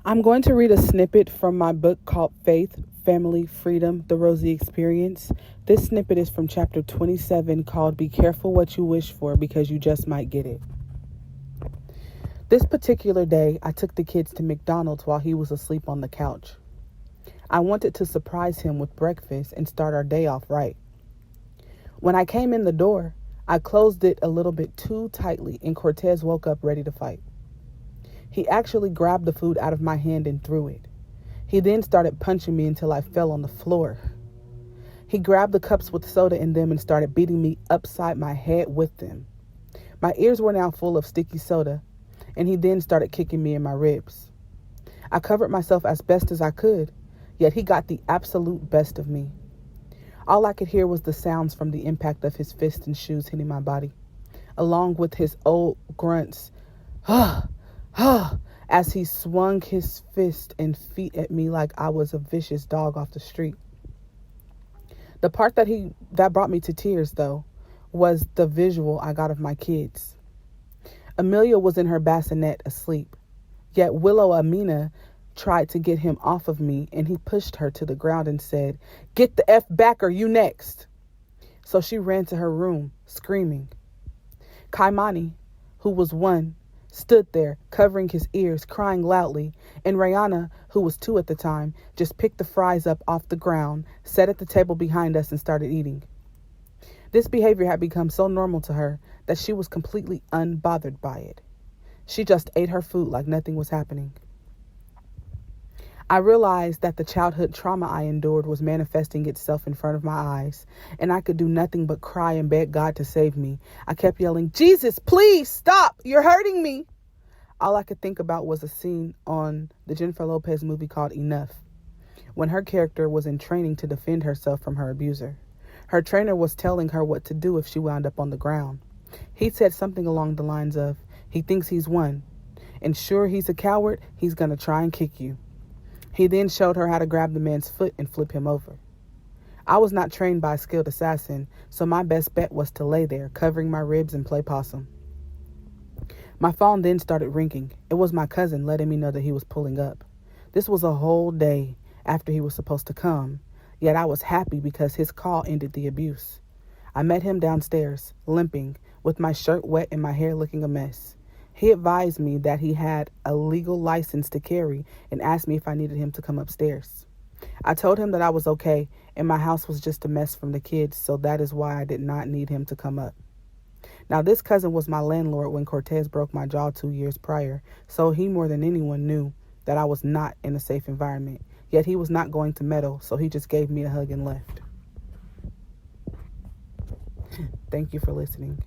I'm going to read a snippet from my book called Faith.Family.Freedom, the RosieXperience. This snippet is from chapter 27 called Be Careful What You Wish For because you just might get it. This particular day, I took the kids to McDonald's while he was asleep on the couch. I wanted to surprise him with breakfast and start our day off right. When I came in the door, I closed it a little bit too tightly and Cortez woke up ready to fight. He actually grabbed the food out of my hand and threw it. He then started punching me until I fell on the floor. He grabbed the cups with soda in them and started beating me upside my head with them. My ears were now full of sticky soda, and he then started kicking me in my ribs. I covered myself as best as I could, yet he got the absolute best of me. All I could hear was the sounds from the impact of his fists and shoes hitting my body, along with his old grunts, as he swung his fist and feet at me like I was a vicious dog off the street. The part that brought me to tears, though, was the visual I got of my kids. Amelia was in her bassinet asleep, yet Willow Amina tried to get him off of me, and he pushed her to the ground and said, "Get the F back or you next." So she ran to her room, screaming. Kaimani, who was 1, stood there, covering his ears, crying loudly, and Rihanna, who was 2 at the time, just picked the fries up off the ground, sat at the table behind us, and started eating. This behavior had become so normal to her that she was completely unbothered by it. She just ate her food like nothing was happening. I realized that the childhood trauma I endured was manifesting itself in front of my eyes, and I could do nothing but cry and beg God to save me. I kept yelling, "Jesus, please stop! You're hurting me!" All I could think about was a scene on the Jennifer Lopez movie called Enough, when her character was in training to defend herself from her abuser. Her trainer was telling her what to do if she wound up on the ground. He said something along the lines of, "He thinks he's won, and sure he's a coward, he's going to try and kick you." He then showed her how to grab the man's foot and flip him over. I was not trained by a skilled assassin, so my best bet was to lay there, covering my ribs and play possum. My phone then started ringing. It was my cousin letting me know that he was pulling up. This was a whole day after he was supposed to come, yet I was happy because his call ended the abuse. I met him downstairs, limping, with my shirt wet and my hair looking a mess. He advised me that he had a legal license to carry and asked me if I needed him to come upstairs. I told him that I was okay and my house was just a mess from the kids, so that is why I did not need him to come up. Now, this cousin was my landlord when Cortez broke my jaw 2 years prior, so he more than anyone knew that I was not in a safe environment. Yet he was not going to meddle, so he just gave me a hug and left. Thank you for listening.